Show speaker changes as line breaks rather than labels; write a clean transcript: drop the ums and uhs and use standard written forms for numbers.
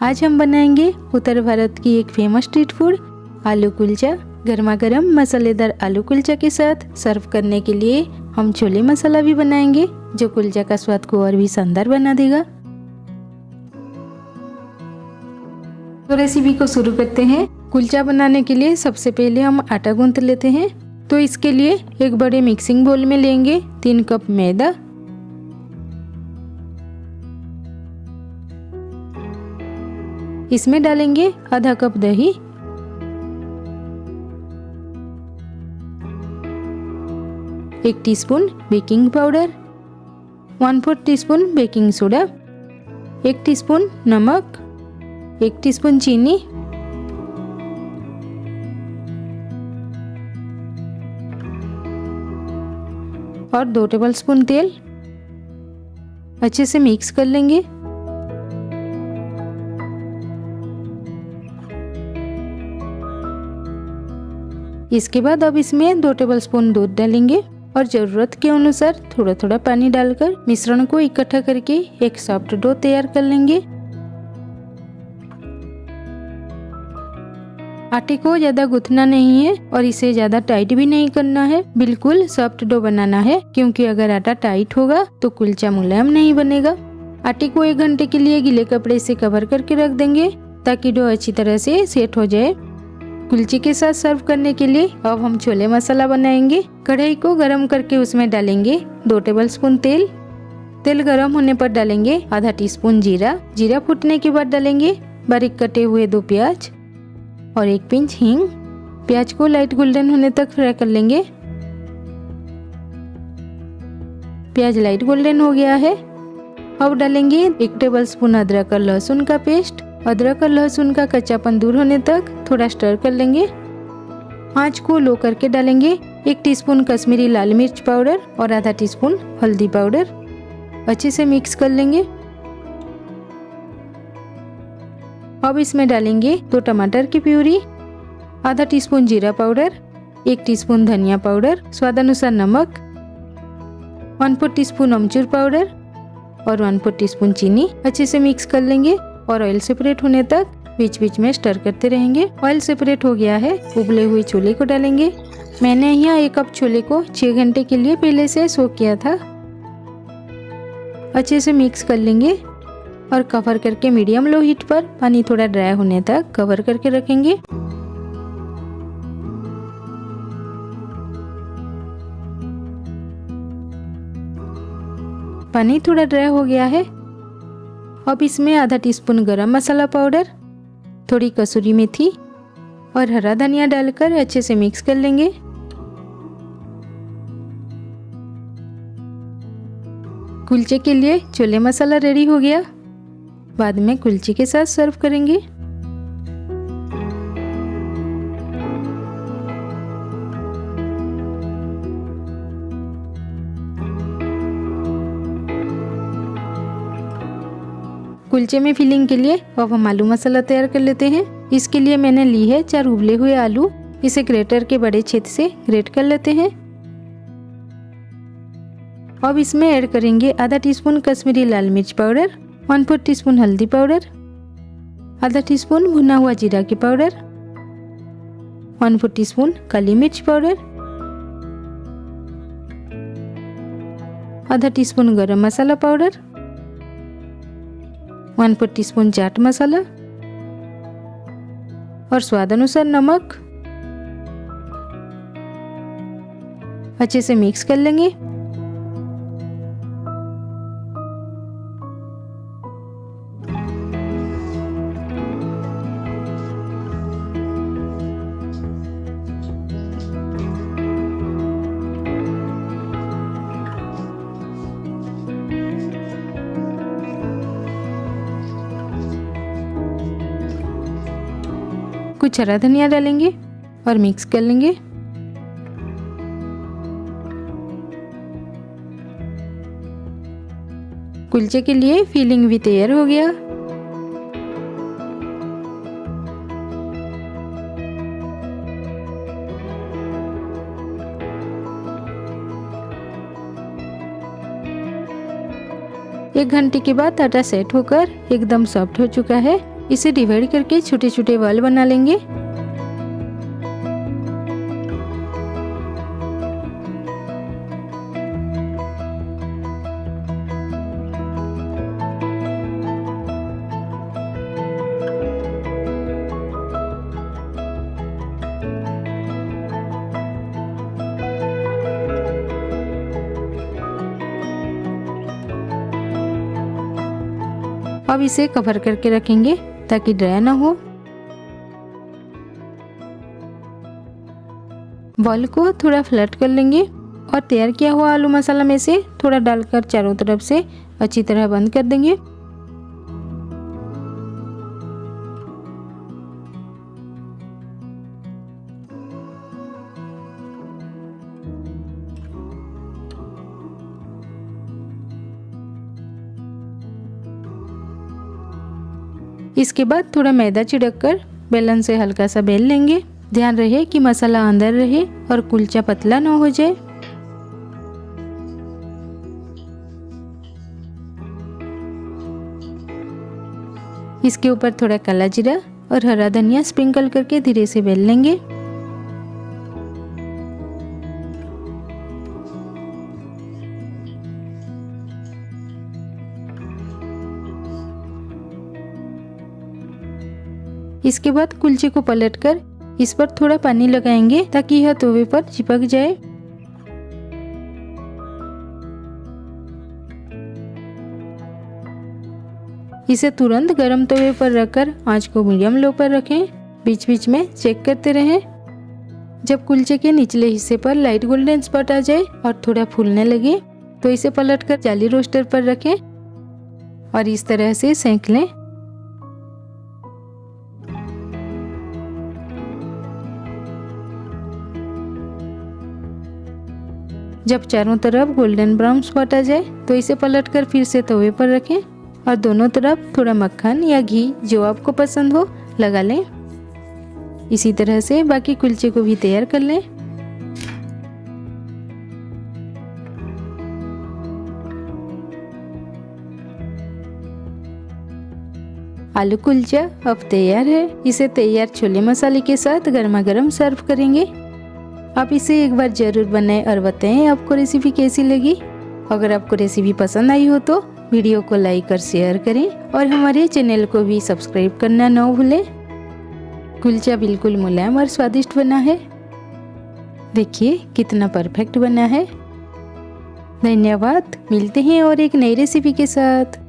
आज हम बनाएंगे उत्तर भारत की एक फेमस स्ट्रीट फूड आलू कुलचा। गर्मा गर्म मसालेदार आलू कुलचा के साथ सर्व करने के लिए हम छोले मसाला भी बनाएंगे जो कुलचा का स्वाद को और भी शानदार बना देगा। तो रेसिपी को शुरू करते हैं। कुलचा बनाने के लिए सबसे पहले हम आटा गूंथ लेते हैं। तो इसके लिए एक बड़े मिक्सिंग बोल में लेंगे 3 कप मैदा, इसमें डालेंगे आधा कप दही, एक teaspoon baking powder, 1/4 teaspoon baking soda, 1 teaspoon नमक, 1 टीस्पून चीनी, और 2 टेबलस्पून तेल। अच्छे से मिक्स कर लेंगे। इसके बाद अब इसमें 2 टेबलस्पून दूध डालेंगे और ज़रूरत के अनुसार थोड़ा थोड़ा पानी डालकर मिश्रण को इकट्ठा करके एक सॉफ्ट डो तैयार कर लेंगे। आटे को ज़्यादा गूंथना नहीं है और इसे ज़्यादा टाइट भी नहीं करना है, बिल्कुल सॉफ्ट डो बनाना है, क्योंकि अगर आटा टाइट होगा तो कुलचा मुलायम नहीं बनेगा। आटे को 1 घंटे के लिए गीले कपड़े से कवर करके रख देंगे ताकि डो अच्छी तरह से सेट हो जाए। कुलचे के साथ सर्व करने के लिए अब हम छोले मसाला बनाएंगे। कढ़ाई को गरम करके उसमें डालेंगे 2 टेबलस्पून तेल। तेल गरम होने पर डालेंगे आधा टीस्पून जीरा। जीरा फूटने के बाद डालेंगे बारीक कटे हुए 2 प्याज और 1 पिंच हींग। प्याज को लाइट गोल्डन होने तक फ्राई कर लेंगे। प्याज लाइट गोल्डन हो गया है। अब डालेंगे 1 टेबलस्पून अदरक और लहसुन का पेस्ट। अदरक और लहसुन का कच्चापन दूर होने तक थोड़ा स्टर कर लेंगे। आंच को लो करके डालेंगे 1 टीस्पून कश्मीरी लाल मिर्च पाउडर और आधा टीस्पून हल्दी पाउडर। अच्छे से मिक्स कर लेंगे। अब इसमें डालेंगे 2 टमाटर की प्यूरी, आधा टीस्पून जीरा पाउडर, 1 टीस्पून धनिया पाउडर, स्वाद अनुसार नमक, 1/4 टीस्पून अमचूर पाउडर और 1/4 टीस्पून चीनी। अच्छे से मिक्स कर लेंगे और ऑयल सेपरेट होने तक बीच बीच में स्टर करते रहेंगे। ऑयल सेपरेट हो गया है। उबले हुए छोले को डालेंगे। मैंने यहाँ 1 कप छोले को 6 घंटे के लिए पहले से सोक किया था। अच्छे से मिक्स कर लेंगे और कवर करके मीडियम लो हीट पर पानी थोड़ा ड्राई होने तक कवर करके रखेंगे। पानी थोड़ा ड्राई हो गया है। अब इसमें आधा टीस्पून गरम मसाला पाउडर, थोड़ी कसूरी मेथी और हरा धनिया डालकर अच्छे से मिक्स कर लेंगे। कुलचे के लिए छोले मसाला रेडी हो गया। बाद में कुलचे के साथ सर्व करेंगे। कुलचे में फिलिंग के लिए अब हम आलू मसाला तैयार कर लेते हैं। इसके लिए मैंने ली है 4 उबले हुए आलू। इसे ग्रेटर के बड़े छेद से ग्रेट कर लेते हैं। अब इसमें ऐड करेंगे आधा टीस्पून कश्मीरी लाल मिर्च पाउडर, 1/4 टीस्पून हल्दी पाउडर, आधा टीस्पून भुना हुआ जीरा की पाउडर, 1/4 टीस्पून काली मिर्च पाउडर, आधा टीस्पून गरम मसाला पाउडर, 1/4 टीस्पून चाट मसाला और स्वाद अनुसार नमक। अच्छे से मिक्स कर लेंगे। कुछ हरा धनिया डालेंगे और मिक्स कर लेंगे। कुलचे के लिए फिलिंग भी तैयार हो गया। एक घंटे के बाद आटा सेट होकर एकदम सॉफ्ट हो चुका है। इसे डिवाइड करके छोटे छोटे बॉल बना लेंगे। अब इसे कवर करके रखेंगे ताकि ड्राई ना हो। बॉल को थोड़ा फ्लैट कर लेंगे और तैयार किया हुआ आलू मसाला में से थोड़ा डालकर चारों तरफ से अच्छी तरह बंद कर देंगे। इसके बाद थोड़ा मैदा छिड़ककर बेलन से हल्का सा बेल लेंगे। ध्यान रहे कि मसाला अंदर रहे और कुलचा पतला ना हो जाए। इसके ऊपर थोड़ा काला जीरा और हरा धनिया स्प्रिंकल करके धीरे से बेल लेंगे। इसके बाद कुलचे को पलटकर इस पर थोड़ा पानी लगाएंगे ताकि यह तवे पर चिपक जाए। इसे तुरंत गरम तवे पर रखकर आंच को मीडियम लो पर रखें। बीच बीच में चेक करते रहें। जब कुलचे के निचले हिस्से पर लाइट गोल्डन स्पॉट आ जाए और थोड़ा फूलने लगे तो इसे पलटकर जाली रोस्टर पर रखें और इस तरह से सेंक लें। जब चारों तरफ गोल्डन ब्राउन स्पॉट आ जाए तो इसे पलटकर फिर से तवे पर रखें और दोनों तरफ थोड़ा मक्खन या घी जो आपको पसंद हो लगा लें। इसी तरह से बाकी कुलचे को भी तैयार कर लें। आलू कुलचा अब तैयार है। इसे तैयार छोले मसाले के साथ गर्मा गर्म सर्व करेंगे। आप इसे एक बार जरूर बनाएं और बताएं आपको रेसिपी कैसी लगी। अगर आपको रेसिपी पसंद आई हो तो वीडियो को लाइक और शेयर करें और हमारे चैनल को भी सब्सक्राइब करना न भूलें। कुलचा बिल्कुल मुलायम और स्वादिष्ट बना है। देखिए कितना परफेक्ट बना है। धन्यवाद। मिलते हैं और एक नई रेसिपी के साथ।